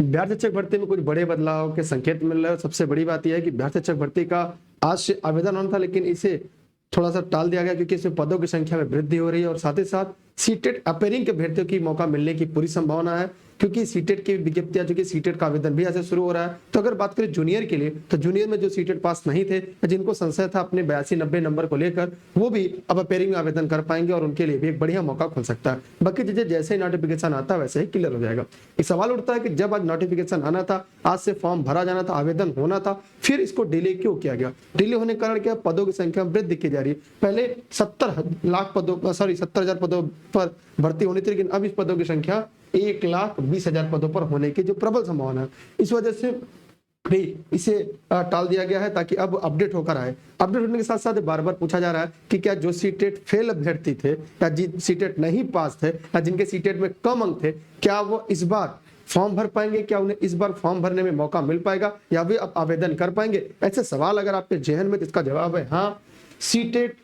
बिहार शिक्षक भर्ती में कुछ बड़े बदलाव के संकेत मिल रहे हैं। सबसे बड़ी बात यह है कि बिहार शिक्षक भर्ती का आज से आवेदन होना था, लेकिन इसे थोड़ा सा टाल दिया गया क्योंकि इसमें पदों की संख्या में वृद्धि हो रही है और साथ ही साथ सीटेट अपेयरिंग के अभ्यर्थियों की मौका मिलने की पूरी संभावना है, क्योंकि सीटेट की विज्ञप्तियां, जो कि सीटेट का आवेदन भी ऐसे शुरू हो रहा है। तो अगर बात करें जूनियर के लिए, तो जूनियर में जो सीटेट पास नहीं थे, जिनको संशय था अपने 82-90 नंबर को लेकर, वो भी अब अपेयरिंग में आवेदन कर पाएंगे और उनके लिए भी एक बढ़िया मौका खुल सकता है। बाकी चीजें जैसे ही नोटिफिकेशन आता है वैसे ही क्लियर हो जाएगा। एक सवाल उठता है कि जब आज नोटिफिकेशन आना था, आज से फॉर्म भरा जाना था, आवेदन होना था, फिर इसको डिले क्यों किया गया? डिले होने के कारण क्या? पदों की संख्या में वृद्धि की जा रही है। पहले 70,000 पदों पर भर्ती होनी थी, लेकिन अब इस पदों की संख्या 1,20,000 पदों पर होने की जो प्रबल संभावना है, इस वजह से भी इसे टाल दिया गया है ताकि अब अपडेट होकर आए। अपडेट होने के साथ साथ बार बार पूछा जा रहा है कि क्या जो सीटेट फेल अभ्यर्थी थे या जिन सीटेट नहीं पास थे या जिनके सीटेट में कम अंक थे, क्या वो इस बार फॉर्म भर पाएंगे? क्या उन्हें इस बार फॉर्म भरने में मौका मिल पाएगा या वे अब आवेदन कर पाएंगे? ऐसे सवाल अगर आपके जहन में, तो इसका जवाब है हाँ। सीटेट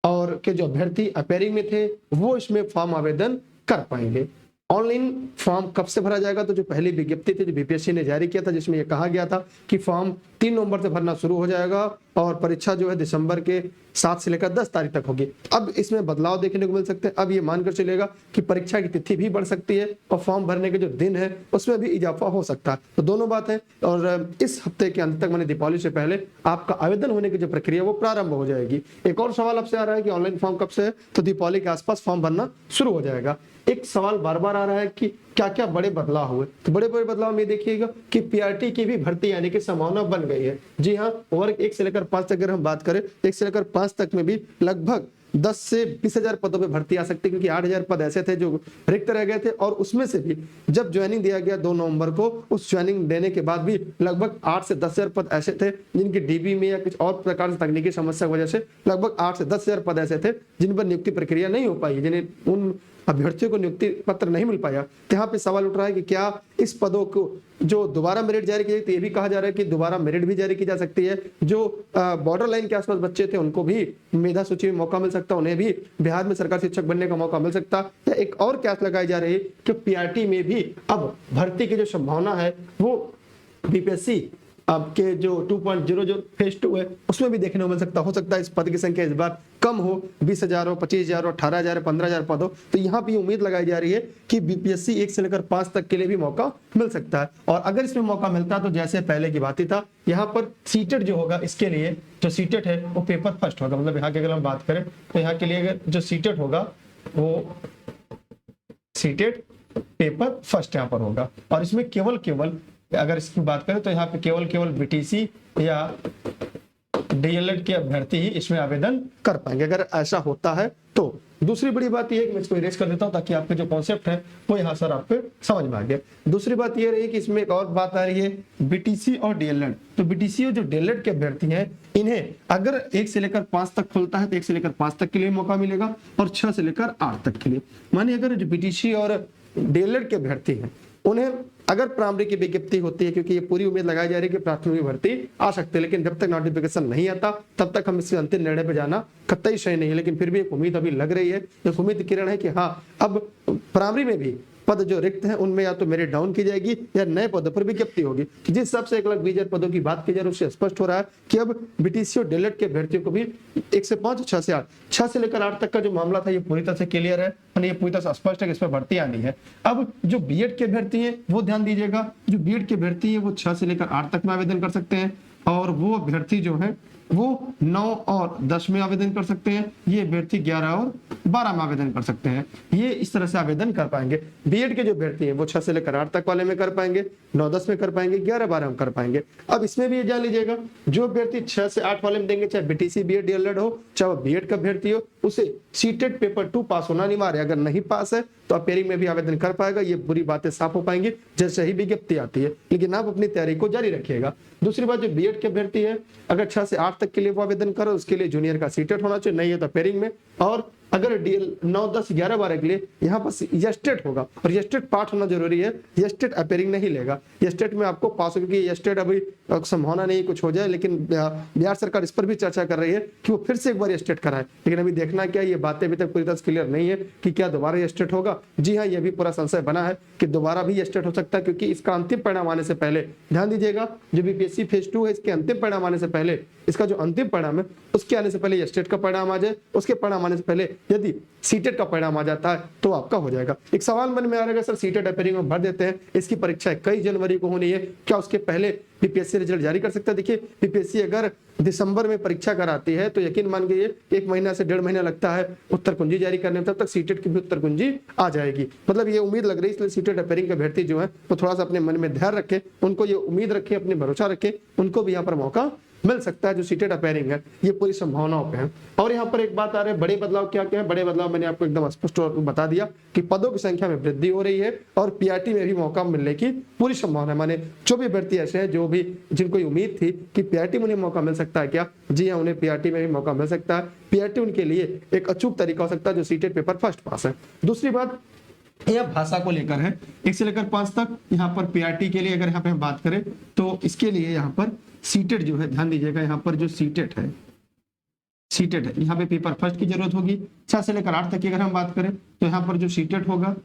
और के जो अभ्यर्थी अपेयरिंग में थे वो इसमें फॉर्म आवेदन कर पाएंगे। ऑनलाइन फॉर्म कब से भरा जाएगा? तो जो पहली विज्ञप्ति थी जो बीपीएससी ने जारी किया था, जिसमें यह कहा गया था कि फॉर्म 3 नवंबर से भरना शुरू हो जाएगा और परीक्षा जो है दिसंबर के 7 से लेकर 10 तारीख तक होगी। अब इसमें बदलाव देखने को मिल सकते हैं। अब ये मानकर चलेगा कि परीक्षा की तिथि भी बढ़ सकती है और फॉर्म भरने के जो दिन है उसमें भी इजाफा हो सकता है। तो दोनों बात है और इस हफ्ते के अंत तक, माने दीपावली से पहले, आपका आवेदन होने की जो प्रक्रिया वो प्रारंभ हो जाएगी। एक और सवाल आपसे आ रहा है कि ऑनलाइन फॉर्म कब से है? तो दीपावली के आसपास फॉर्म भरना शुरू हो जाएगा। एक सवाल बार बार आ रहा है कि क्या क्या बड़े बदलाव हुए? तो बड़े बड़े बदलाव में देखिएगा कि पीआरटी की भी भर्ती आने की संभावना बन गई है। जी हाँ, वर्ग 1 से लेकर 5 तक अगर हम बात करें, 1 से लेकर 5 तक में भी लगभग 10 से 20,000 पदों पे भर्ती आ सकती है, क्योंकि 8,000 पद ऐसे थे जो रिक्त रह गए थे और उसमें से भी जब ज्वाइनिंग दिया गया 2 नवंबर को, उस ज्वाइनिंग देने के बाद भी लगभग 8 से 10,000 पद ऐसे थे जिनकी डीबी में या कुछ और प्रकार से तकनीकी समस्या की वजह से लगभग 8 से 10,000 पद ऐसे थे जिन पर नियुक्ति प्रक्रिया नहीं हो पाई, जिन्हें उन अभ्यर्थियों को नियुक्ति पत्र नहीं मिल पाया। तो यहाँ पे सवाल उठ रहा है कि क्या इस पदों को जो दोबारा मेरिट जारी की, तो ये भी कहा जा रहा है कि दोबारा मेरिट भी जारी की जा सकती है। जो बॉर्डर लाइन के आसपास बच्चे थे उनको भी मेधा सूची में मौका मिल सकता है, उन्हें भी बिहार में सरकारी शिक्षक बनने का मौका मिल सकता है। एक और क्या लगाई जा रही है कि पीआरटी में भी अब भर्ती की जो संभावना है वो बीपीएससी आपके जो 2.0 जो फेज 2 है उसमें भी देखने को मिल सकता। हो सकता है इस पद की संख्या इस बार कम हो, 20,000 हो, 25,000 हो, 18,000, 15,000 पद हो। तो यहाँ पे उम्मीद लगाई जा रही है कि बीपीएससी 1 से लेकर 5 तक के लिए भी मौका मिल सकता है। और अगर इसमें मौका मिलता है तो जैसे पहले की बात ही था, यहाँ पर सीटेट जो होगा, इसके लिए जो सीटेट है वो पेपर फर्स्ट होगा। मतलब यहाँ की अगर हम बात करें तो यहाँ के लिए अगर जो सीटेट होगा वो सीटेट पेपर फर्स्ट यहाँ पर होगा। और इसमें केवल अगर इसकी बात करें तो यहाँ पे केवल बीटीसी या डीएलएड के अभ्यर्थी ही इसमें आवेदन कर पाएंगे, अगर ऐसा होता है तो। दूसरी बड़ी बात यह है कि मैं इसको इरेज कर देता हूं ताकि आपके जो कॉन्सेप्ट है वो यहाँ सर आपको समझ में आ गया। दूसरी बात यह रही कि इसमें एक और बात आ रही है, बीटीसी और डीएलएड। तो बीटीसी और जो डीएलएड के अभ्यर्थी हैं, इन्हें अगर 1 से लेकर 5 तक खुलता है तो 1 से लेकर 5 तक के लिए मौका मिलेगा और 6 से लेकर 8 तक के लिए। मानिए अगर जो बीटीसी और डीएलएड के अभ्यर्थी हैं उन्हें अगर प्राइमरी की विज्ञप्ति होती है, क्योंकि ये पूरी उम्मीद लगाई जा रही है कि प्राथमिक भर्ती आ सकती है, लेकिन जब तक नोटिफिकेशन नहीं आता तब तक हम इससे अंतिम निर्णय पे जाना कतई सही नहीं है। लेकिन फिर भी एक उम्मीद अभी लग रही है, एक उम्मीद किरण है कि हाँ, अब प्राइमरी में भी पद जो रिक्त हैं उनमें या तो मेरिट डाउन की जाएगी या नए पदों पर विज्ञप्ति होगी। जिस हिसाब से 1,20,000 पदों की बात की जा रही है उससे स्पष्ट हो रहा है कि अब बीटीसी और डीएलएड के अभ्यर्थियों को भी 1 से 5, 6 से 8, 6 से लेकर 8 तक का जो मामला था ये पूरी तरह से क्लियर है, ये पूरी तरह से स्पष्ट है कि इस पर भर्ती आनी है। अब जो बीएड के अभ्यर्थी हैं वो ध्यान दीजिएगा, जो बीएड के अभ्यर्थी है वो 6 से लेकर 8 तक में आवेदन कर सकते हैं और वो अभ्यर्थी जो है वो 9 और 10 में आवेदन कर सकते हैं। ये अभ्यर्थी 11 और 12 में आवेदन कर सकते हैं। ये इस तरह से आवेदन कर पाएंगे। बीएड के जो अभ्यर्थी हैं वो 6 से लेकर 8 तक वाले में कर पाएंगे, 9-10 में कर पाएंगे, 11-12 में कर पाएंगे। अब इसमें भी ये जान लीजिएगा, जो अभ्यर्थी 6 से 8 वाले में देंगे, चाहे बीटीसी बीएड डीएलएड हो, चाहे वो बीएड का अभ्यर्थी हो, उसे सीटेट पेपर 2 पास होना अनिवार्य है। अगर नहीं पास है तो अपेयरिंग में भी आवेदन कर पाएगा। ये बुरी बातें साफ हो पाएंगी जैसे ही विज्ञप्ति आती है, लेकिन आप अपनी तैयारी को जारी रखिएगा। दूसरी बात, जो बीएड के अभ्यर्थी है अगर 6 से 8 तक के लिए वो आवेदन करो, उसके लिए जूनियर का सीटेट होना चाहिए, नहीं है तो अपेयरिंग में। और अगर डीएल 9, 10, 11, 12 के लिए यहाँ पर यस्टेट होगा और यस्टेट पाठ होना जरूरी है, यस्टेट अपेयरिंग नहीं लेगा। यस्टेट में आपको पास हो, क्योंकि यस्टेट अभी संभावना नहीं कुछ हो जाए, लेकिन बिहार सरकार इस पर भी चर्चा कर रही है कि वो फिर से एक बार यस्टेट कराए। लेकिन अभी देखना क्या, ये बातें अभी तक पूरी तरह से क्लियर नहीं है कि क्या दोबारा यस्टेट होगा। जी हाँ, ये भी पूरा संशय बना है कि दोबारा भी यस्टेट हो सकता है, क्योंकि इसका अंतिम परिणाम आने से पहले, ध्यान दीजिएगा, जो बीपीएससी फेज 2 है इसके अंतिम परिणाम आने से पहले, इसका जो अंतिम परिणाम है उसके आने से पहले यस्टेट का परिणाम आ जाए, उसके परिणाम आने से पहले यदि सीटेट का परिणाम आ जाता है तो आपका हो जाएगा। एक सवाल मन में आ रहेगा, सर सीटेट अपेयरिंग में भर देते हैं, इसकी परीक्षा 21 जनवरी को होनी है, क्या उसके पहले बीपीएससी रिजल्ट जारी कर सकता है? देखिए, बीपीएससी अगर दिसंबर में परीक्षा कराती है तो यकीन मान गए 1 महीना से 1.5 महीना लगता है उत्तर कुंजी जारी करने में, तब तक सीटेट की भी उत्तर कुंजी आ जाएगी। मतलब ये उम्मीद लग रही है, इसलिए सीटेट अपेयरिंग के अभ्यर्थी जो है वो थोड़ा सा अपने मन में धैर्य रखें, उनको ये उम्मीद रखें, अपने भरोसा रखें, उनको भी यहाँ पर मौका मिल सकता है। जो सीटेट अपेयरिंग है ये पूरी संभावनाओं पे है। और यहाँ पर एक बात आ रही है, बड़े बदलाव क्या क्या है? बड़े बदलाव मैंने आपको एकदम स्पष्ट बता दिया कि पदों की संख्या में वृद्धि हो रही है और पीआरटी में भी मौका मिलने की पूरी संभावना है। माने जो भी अभ्यर्थी ऐसे हैं जो भी जिनको उम्मीद थी कि पीआरटी में उन्हें मौका मिल सकता है, क्या? जी हाँ, उन्हें पीआरटी में भी मौका मिल सकता है। पीआरटी उनके लिए एक अचूक तरीका हो सकता है जो सीटेट पेपर फर्स्ट पास है। दूसरी बात यह भाषा को लेकर है, 1 से लेकर 5 तक। यहाँ पर पीआरटी के लिए अगर यहाँ पे हम बात करें तो इसके लिए यहाँ पर सीटेट जो है, ध्यान दीजिएगा, यहाँ पर जो सीटेट है यहाँ पे पेपर फर्स्ट की जरूरत होगी। 6 से लेकर 8 तक की अगर हम बात करें तो यहाँ पर जो सीटेट होगा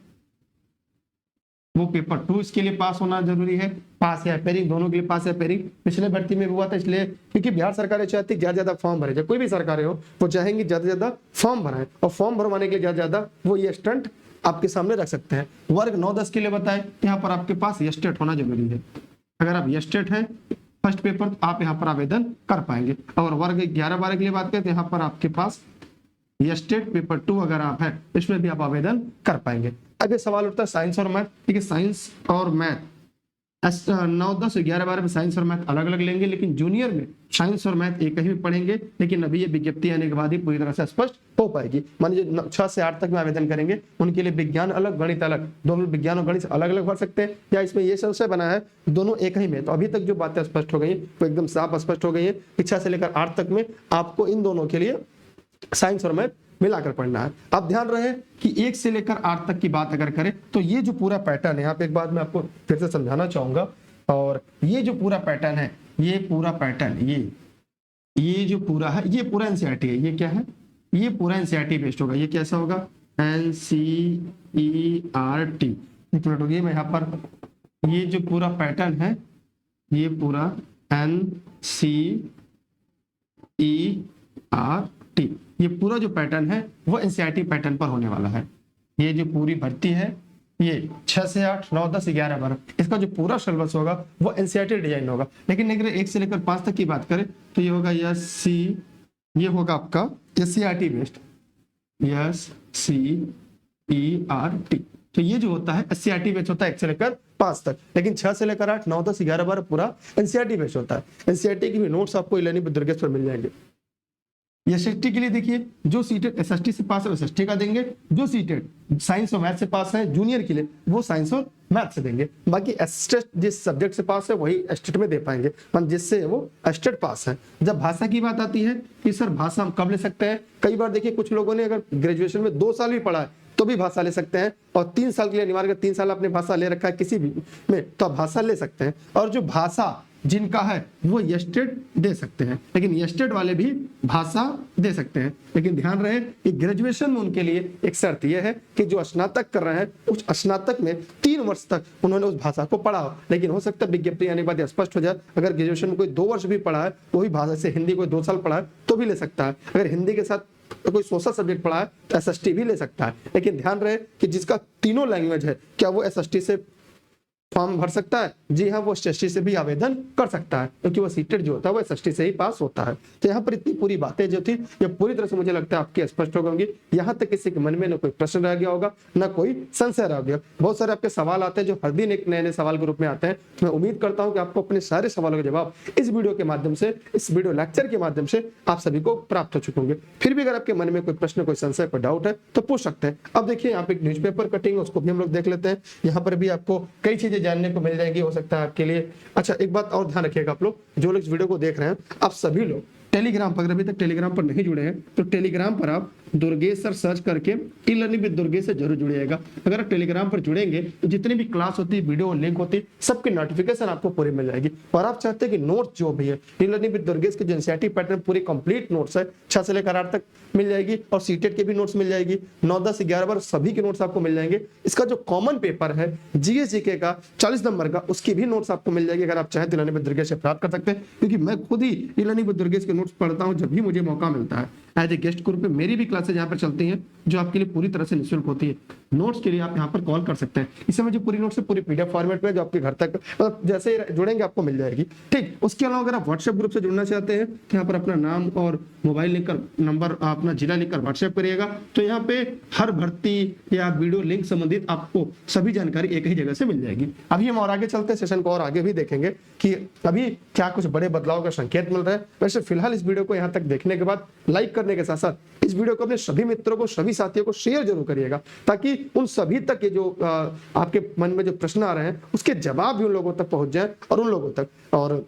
वो पेपर 2 इसके लिए पास होना जरूरी है। पास या अपेयरिंग, दोनों के लिए पास या अपेयरिंग पिछले भर्ती में हुआ था, इसलिए क्योंकि बिहार सरकार चाहती है ज्यादा फॉर्म भरे, जब कोई भी सरकार हो वो चाहेंगे ज्यादा फॉर्म भराए, और फॉर्म भरवाने के लिए ज्यादा वो ये स्टंट आपके सामने रख सकते हैं। वर्ग 9, 10 के लिए बताएं, यहाँ पर आपके पास यस्टेट होना जरूरी है। अगर आप यस्टेट हैं फर्स्ट पेपर तो आप यहाँ पर आवेदन कर पाएंगे। और वर्ग 11, 12 के लिए बात करें तो यहाँ पर आपके पास यस्टेट पेपर 2 अगर आप है इसमें भी आप आवेदन कर पाएंगे। अब ये सवाल उठता है साइंस और मैथ। ठीक है, साइंस और मैथ 9, 10, 11, 12 में साइंस और मैथ अलग अलग लेंगे, लेकिन जूनियर में साइंस और मैथ एक ही पढ़ेंगे। लेकिन अभी ये विज्ञप्ति आने के बाद ही पूरी तरह से स्पष्ट हो पाएगी। मान लीजिए 6 से 8 तक में आवेदन करेंगे, उनके लिए विज्ञान अलग, गणित अलग, दोनों विज्ञान और गणित अलग अलग भर सकते हैं, या इसमें ये संशय बना है दोनों एक ही में। तो अभी तक जो बातें स्पष्ट हो गई वो एकदम साफ स्पष्ट हो गई है कि 6 से लेकर 8 तक में आपको इन दोनों के लिए साइंस और मैथ मिलाकर पढ़ना है। आप ध्यान रहे कि 1 से लेकर 8 तक की बात अगर करें तो ये जो पूरा पैटर्न है, यहाँ पे एक बात मैं आपको फिर से समझाना चाहूंगा, और ये जो पूरा पैटर्न है, ये पूरा पैटर्न, ये जो पूरा है, ये पूरा एनसीईआरटी है। ये क्या है? ये पूरा एनसीईआरटी बेस्ड होगा। ये कैसा होगा? एनसीईआरटी। एक मिनट होगी, मैं यहाँ पर ये जो पूरा पैटर्न है, ये पूरा एनसीईआरटी, ये पूरा जो पैटर्न है वो एनसीईआरटी पैटर्न पर होने वाला है। ये जो पूरी भर्ती है ये 6 से 8, 9, 10, 11, 12 इसका जो पूरा सिलेबस होगा वो एनसीईआरटी डिजाइन होगा। लेकिन अगर 1 से लेकर 5 तक की बात करें तो ये होगा ये होगा आपका एससीईआरटी बेस्ड, एससीईआरटी। तो ये जो होता है एससीईआरटी बेस्ड होता है 1 से लेकर 5 तक। लेकिन 6 से लेकर 8, 9, 10, 11, 12 पूरा एनसीईआरटी बेस्ड होता है। एनसीईआरटी की भी नोट्स आपको ई-लर्निंग विद दुर्गेश पर मिल जाएंगे। एसएसटी के लिए देखिए, जो सीटेट एसएसटी से पास है एसएसटी का देंगे, जो सीटेट साइंस और मैथ से पास है जूनियर के लिए वो साइंस और मैथ से देंगे। बाकी एस्टेट जिस सब्जेक्ट से पास है वही एस्टेट में दे पाएंगे, जिससे वो एस्टेट पास है। जब भाषा की बात आती है कि सर भाषा हम कब ले सकते हैं, कई बार देखिए कुछ लोगों ने अगर ग्रेजुएशन में 2 साल भी पढ़ा है तो भी भाषा ले सकते हैं, और 3 साल के लिए अनिवार्य 3 साल आपने भाषा ले रखा है किसी भी में तो आप भाषा ले सकते हैं। और जो भाषा जिनका है वो यस्टेट दे सकते हैं, लेकिन यस्टेट वाले भी भाषा दे सकते हैं। लेकिन ध्यान रहे कि ग्रेजुएशन में उनके लिए एक शर्त यह है कि जो स्नातक कर रहे हैं उस स्नातक में 3 वर्ष तक उन्होंने उस भाषा को पढ़ा हो। लेकिन हो सकता है विज्ञप्ति आने के बाद स्पष्ट हो जाए, अगर ग्रेजुएशन में कोई 2 वर्ष भी पढ़ा है वही भाषा से, हिंदी कोई 2 साल पढ़ा है तो भी ले सकता है। अगर हिंदी के साथ तो कोई सोशल सब्जेक्ट पढ़ा है तो एसएसटी भी ले सकता है। लेकिन ध्यान रहे कि जिसका तीनों लैंग्वेज है क्या वो एसएसटी से फॉर्म भर सकता है? जी हाँ, वो एसएसटी से भी आवेदन कर सकता है, क्योंकि वो सीटेट जो होता है वो एसएसटी से ही पास होता है। तो यहाँ पर इतनी पूरी बातें जो थी ये पूरी तरह से मुझे लगता है आपकी स्पष्ट हो गई। यहाँ तक किसी के मन में न कोई प्रश्न रह गया होगा, न कोई संशय रह गया। बहुत सारे आपके सवाल आते हैं जो हर दिन एक नए नए सवाल के रूप में आते हैं। तो मैं उम्मीद करता हूँ कि आपको अपने सारे सवालों के जवाब इस वीडियो के माध्यम से, इस वीडियो लेक्चर के माध्यम से आप सभी को प्राप्त हो चुके होंगे। फिर भी अगर आपके मन में कोई प्रश्न, कोई संशय, कोई डाउट है तो पूछ सकते हैं। अब देखिए यहाँ पे एक न्यूज़पेपर कटिंग है, उसको भी हम लोग देख लेते हैं। यहाँ पर भी आपको कई चीजें जानने को मिल जाएंगी, हो सकता है आपके लिए। अच्छा, एक बात और ध्यान रखिएगा, आप लोग जो लोग इस वीडियो को देख रहे हैं, आप सभी लोग टेलीग्राम पर, अगर अभी तक टेलीग्राम पर नहीं जुड़े हैं तो टेलीग्राम पर आप दुर्गेश सर सर्च करके ई लर्निंग विद दुर्गेश से जरूर जुड़िएगा। अगर आप टेलीग्राम पर जुड़ेंगे तो जितनी भी क्लास होती है, वीडियो लिंक होती है, सबकी नोटिफिकेशन आपको पूरी मिल जाएगी। और आप चाहते हैं कि नोट्स जो भी है ई लर्निंग विद दुर्गेश के जो एनसीईआरटी पैटर्न पूरी कंप्लीट नोट्स है 6 से लेकर 8 तक मिल जाएगी, और सीटेट के भी नोट्स मिल जाएगी, 9, 10, 11 बार सभी के नोट्स आपको मिल जाएंगे। इसका जो कॉमन पेपर है जीएस जीके का 40 नंबर का, उसकी भी नोट्स आपको मिल जाएगी। अगर आप चाहें तो ई लर्निंग विद दुर्गेश से प्राप्त कर सकते हैं, क्योंकि मैं खुद ही ई लर्निंग विद दुर्गेश के नोट्स पढ़ता हूं जब भी मुझे मौका मिलता है। एज ए गेस्ट ग्रुप पे मेरी भी क्लासेज यहाँ पर चलती हैं जो आपके लिए पूरी तरह से निःशुल्क होती है। नोट्स के लिए आप यहाँ पर कॉल कर सकते हैं। इस समय जो पूरी नोट्स है पूरी पीडीएफ फॉर्मेट में जो आपके घर तक मतलब जैसे ही जुड़ेंगे आपको मिल जाएगी। ठीक, उसके अलावा अगर आप व्हाट्सएप ग्रुप से जुड़ना चाहते हैं तो यहाँ पर अपना नाम और मोबाइल लिखकर, नंबर, अपना जिला लिखकर व्हाट्सएप करिएगा, तो यहाँ पे हर भर्ती या वीडियो लिंक संबंधित आपको सभी जानकारी एक ही जगह से मिल जाएगी। अभी हम और आगे चलते हैं, सेशन को और आगे भी देखेंगे कि अभी क्या कुछ बड़े बदलाव का संकेत मिल रहा है। वैसे फिलहाल इस वीडियो को यहाँ तक देखने के बाद लाइक करने के साथ साथ इस वीडियो को अपने सभी मित्रों को, सभी साथियों को शेयर जरूर करिएगा, ताकि उन सभी तक के जो आपके मन में जो प्रश्न आ रहे हैं उसके जवाब भी उन लोगों तक पहुंच जाए और उन लोगों तक। और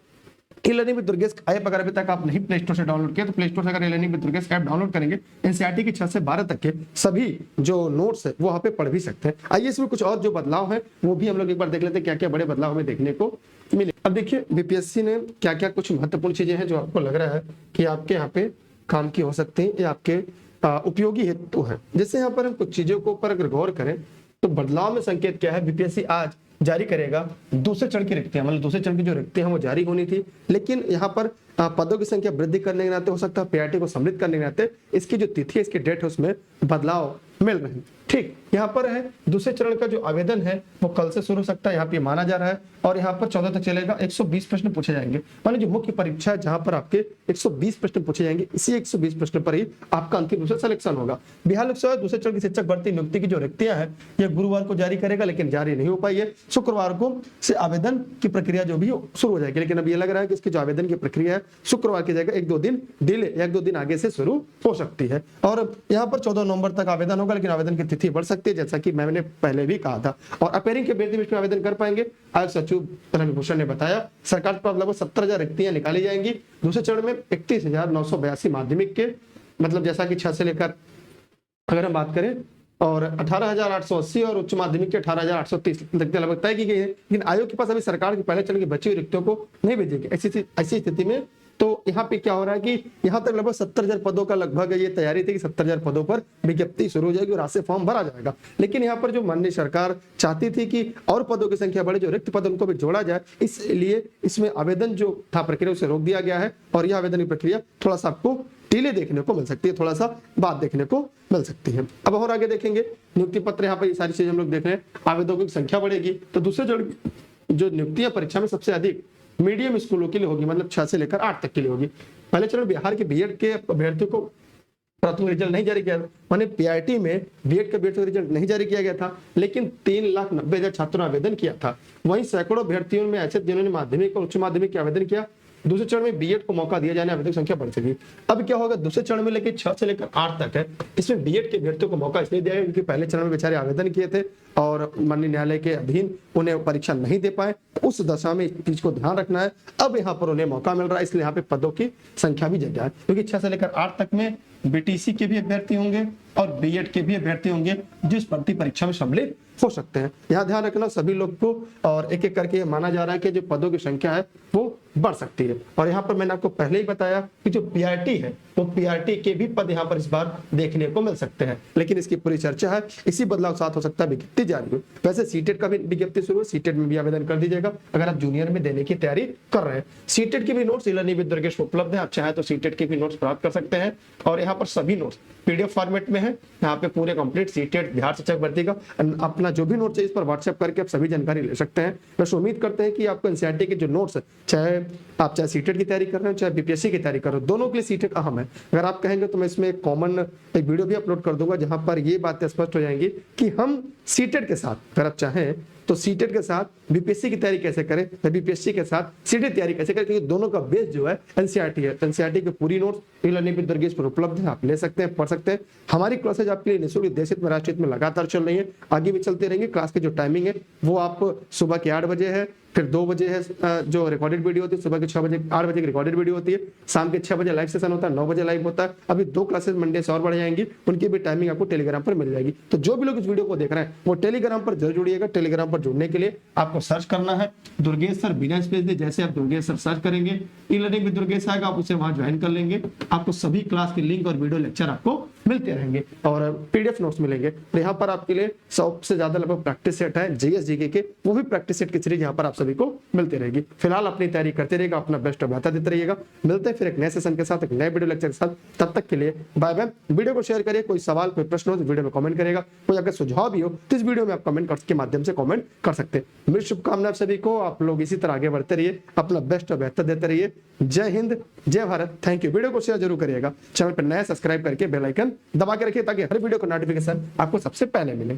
e learning with Durgesh app अगर अभी तक आप नहीं प्ले स्टोर से डाउनलोड किया तो प्ले स्टोर से अगर e learning with Durgesh app download करेंगे एनसीईआरटी की 6 से 12 तक के सभी जो नोट्स है वो वहाँ पे पढ़ भी सकते हैं। आइए इसमें कुछ और जो बदलाव है वो भी हम लोग एक बार देख लेते हैं, क्या क्या बड़े बदलाव हमें देखने को मिले। अब देखिए बीपीएससी ने क्या क्या कुछ महत्वपूर्ण चीजें हैं जो आपको लग रहा है कि आपके यहाँ पे काम की हो सकती है या आपके उपयोगी हेतु है। जैसे यहाँ पर हम कुछ चीजों को ऊपर अगर गौर करें तो बदलाव में संकेत क्या है, बीपीएससी आज जारी करेगा दूसरे चरण की रिक्तियां, मतलब दूसरे चरण की जो रिक्तियां वो जारी होनी थी, लेकिन यहाँ पर पदों की संख्या वृद्धि करने के नाते हो सकता है पीआरटी को सम्मिलित करने के नाते इसकी जो तिथि है, इसकी डेट है, उसमें बदलाव मिल रहे हैं। ठीक, यहाँ पर है दूसरे चरण का जो आवेदन है वो कल से शुरू हो सकता है, यहाँ पे माना जा रहा है, और यहाँ पर 14 तक चलेगा। 120 प्रश्न पूछे जाएंगे, माने जो मुख्य परीक्षा है जहां पर आपके 120 प्रश्न पूछे जाएंगे, इसी 120 प्रश्न पर ही आपका अंतिम रूप से सिलेक्शन होगा। बिहार लोक सेवा दूसरे चरण की शिक्षक भर्ती नियुक्ति की जो रिक्तियां है ये गुरुवार को जारी करेगा, लेकिन जारी नहीं हो पाई है। शुक्रवार को से आवेदन की प्रक्रिया जो भी शुरू हो जाएगी, लेकिन अब ये लग रहा है कि इसकी जो आवेदन की प्रक्रिया है शुक्रवार की जगह 1-2 दिन डिले या 1-2 दिन आगे से शुरू हो सकती है। और यहाँ पर 14 नवंबर तक आवेदन होगा, लेकिन आवेदन की तिथि बढ़ सकती है, जैसा कि मैंने पहले भी कहा था। और अपेयरिंग के अभ्यर्थी इसमें आवेदन कर पाएंगे। आयोग सचिव रविभूषण ने बताया सरकार पर लगभग 17,000 रिक्तियां निकाली जाएंगी। दूसरे चरण में 31,982 माध्यमिक के, मतलब जैसा कि 6 से लेकर अगर हम बात करें, और 18,880 और उच्च माध्यमिक के 18,830 रिक्तियां लगभग तय की गई है। लेकिन आयोग के पास अभी सरकार के पहले चरण की बची हुई रिक्तियों को नहीं भेजेगी। ऐसी स्थिति में तो यहाँ पे क्या हो रहा है कि यहाँ तक लगभग 70,000 पदों का लगभग ये तैयारी थी कि 70,000 पदों पर विज्ञप्ति शुरू हो जाएगी और आज से फॉर्म भरा जाएगा। लेकिन यहाँ पर जो माननीय सरकार चाहती थी कि और पदों की संख्या बढ़े, जो रिक्त पद उनको भी जोड़ा जाए, इसलिए इसमें आवेदन जो था प्रक्रिया उसे रोक दिया गया है। और यह आवेदन की प्रक्रिया थोड़ा सा आपको डिले देखने को मिल सकती है, थोड़ा सा बाद देखने को मिल सकती है। अब और आगे देखेंगे नियुक्ति पत्र, यहाँ पर ये सारी चीजें हम लोग देख रहे हैं। आवेदकों की संख्या बढ़ेगी तो दूसरे जो नियुक्तियां परीक्षा में सबसे अधिक मीडियम स्कूलों के लिए होगी, मतलब 6 से लेकर 8 तक के लिए होगी। पहले चरण बिहार के बीएड के अभ्यर्थियों को प्राथमिक रिजल्ट नहीं जारी किया था, माने पीआईटी में बीएड का रिजल्ट नहीं जारी किया गया था, लेकिन 3,90,000 छात्रों ने आवेदन किया था। वहीं सैकड़ों अभ्यर्थियों में ऐसे जिन्होंने माध्यमिक और उच्च माध्यमिक के आवेदन किया। दूसरे चरण में बीएड को मौका दिया जाने, आवेदक संख्या बढ़ सकेगी। अब क्या होगा, दूसरे चरण में लेकर 6 से लेकर 8 तक है, इसमें बीएड के अभ्यर्थियों को मौका इसलिए दिया गया क्योंकि पहले चरण में बेचारे आवेदन किए थे और माननीय न्यायालय के अधीन उन्हें परीक्षा नहीं दे पाए। उस दशा में इस चीज को ध्यान रखना है। अब यहाँ पर उन्हें मौका मिल रहा है, इसलिए यहाँ पे पदों की संख्या भी ज्यादा है, क्योंकि 6 से लेकर 8 तक में बीटीसी के भी अभ्यर्थी होंगे और बीएड के भी अभ्यर्थी होंगे जो इस भर्ती परीक्षा में सम्मिलित हो सकते हैं। यहाँ ध्यान रखना सभी लोग को, और एक एक करके माना जा रहा है कि जो पदों की संख्या है वो बढ़ सकती है। और यहाँ पर मैंने आपको पहले ही बताया कि जो पीआरटी है वो पीआरटी के भी पद यहाँ पर इस बार देखने को मिल सकते हैं, लेकिन इसकी पूरी चर्चा है। इसी बदलाव साथ हो सकता है विज्ञप्ति जारी हो। वैसे सीटेट का भी विज्ञप्ति शुरू है, सीटेट में भी आवेदन कर दीजिएगा अगर आप जूनियर में देने की तैयारी कर रहे हैं। सीटेट के भी notes e learning with Durgesh उपलब्ध है, आप चाहे तो सीटेट के भी नोट्स प्राप्त कर सकते हैं। और यहाँ पर सभी नोट्स पीडीएफ फॉर्मेट में है, यहाँ पे पूरे कंप्लीट सीटेट बिहार शिक्षक भर्ती का अपना जो भी नोट्स है इस पर व्हाट्सएप करके आप सभी जानकारी ले सकते हैं। बस उम्मीद करते हैं कि आपको एनसीईआरटी के जो नोट्स है, चाहे सीटेट की तैयारी कर रहे हो चाहे बीपीएससी की तैयारी कर रहे हो, दोनों के लिए सीटेट अहम है। अगर आप कहेंगे तो मैं इसमें एक कॉमन वीडियो भी अपलोड कर दूंगा जहां पर ये बातें स्पष्ट हो जाएंगी कि हम सीटेट के साथ अगर आप चाहें तो सीटेट के साथ बीपीएससी की तैयारी कैसे करें, बीपीएससी के साथ सीटेट तैयारी कैसे करें, क्योंकि दोनों का बेस जो है एनसीईआरटी है। एनसीईआरटी के पूरी नोट्स ई-लर्निंग विद दुर्गेश पर उपलब्ध है, आप ले सकते हैं, पढ़ सकते हैं। हमारी क्लासेज आपके लिए निःशुल्क देश हित में राष्ट्र हित में लगातार चल रही है, आगे भी चलते रहेंगे। क्लास की जो टाइमिंग है वो आप सुबह के 8 बजे है, फिर 2 बजे है जो रिकॉर्डेड वीडियो होती है, सुबह के 6 बजे 8 बजे की रिकॉर्डेड वीडियो होती है, शाम के 6 बजे लाइव सेशन होता है, 9 बजे लाइव होता है। अभी 2 क्लासेस मंडे से और बढ़ जाएंगी, उनकी भी टाइमिंग आपको टेलीग्राम पर मिल जाएगी। तो जो भी लोग इस वीडियो को देख रहे हैं वो टेलीग्राम पर जरूर जुड़िएगा। टेलीग्राम पर जुड़ने के लिए आपको सर्च करना है दुर्गेश सर बिना स्पेस दिए। जैसे आप दुर्गेश सर सर्च करेंगे ई-लर्निंग विद दुर्गेश आएगा, आप उसे वहां ज्वाइन कर लेंगे। आपको सभी क्लास के लिंक और वीडियो लेक्चर आपको मिलते रहेंगे और पीडीएफ नोट्स मिलेंगे। तो यहाँ पर आपके लिए 100 से ज्यादा लगभग प्रैक्टिस सेट है जीएस जीके के, वो भी प्रैक्टिस सेट की सीरीज यहाँ पर आप सभी को मिलती रहेगी। फिलहाल अपनी तैयारी करते रहेगा, अपना बेस्ट बेहतर देते रहिएगा। मिलते हैं फिर एक नए सेशन के साथ, एक नए वीडियो लेक्चर के साथ। तब तक के लिए बाय बाय। वीडियो को शेयर करिए, कोई सवाल कोई प्रश्न हो तो वीडियो में कमेंट करेगा, कोई अगर सुझाव भी हो तो इस वीडियो में आप कमेंट के माध्यम से कमेंट कर सकते हैं। मेरी शुभकामनाएं सभी को, आप लोग इसी तरह आगे बढ़ते रहिए, अपना बेस्ट और बेहतर देते रहिए। जय हिंद, जय भारत, थैंक यू। वीडियो को शेयर जरूर करिएगा, चैनल पर नया सब्सक्राइब करके बेल आइकन दबा के रखिए ताकि हर वीडियो का नोटिफिकेशन आपको सबसे पहले मिले।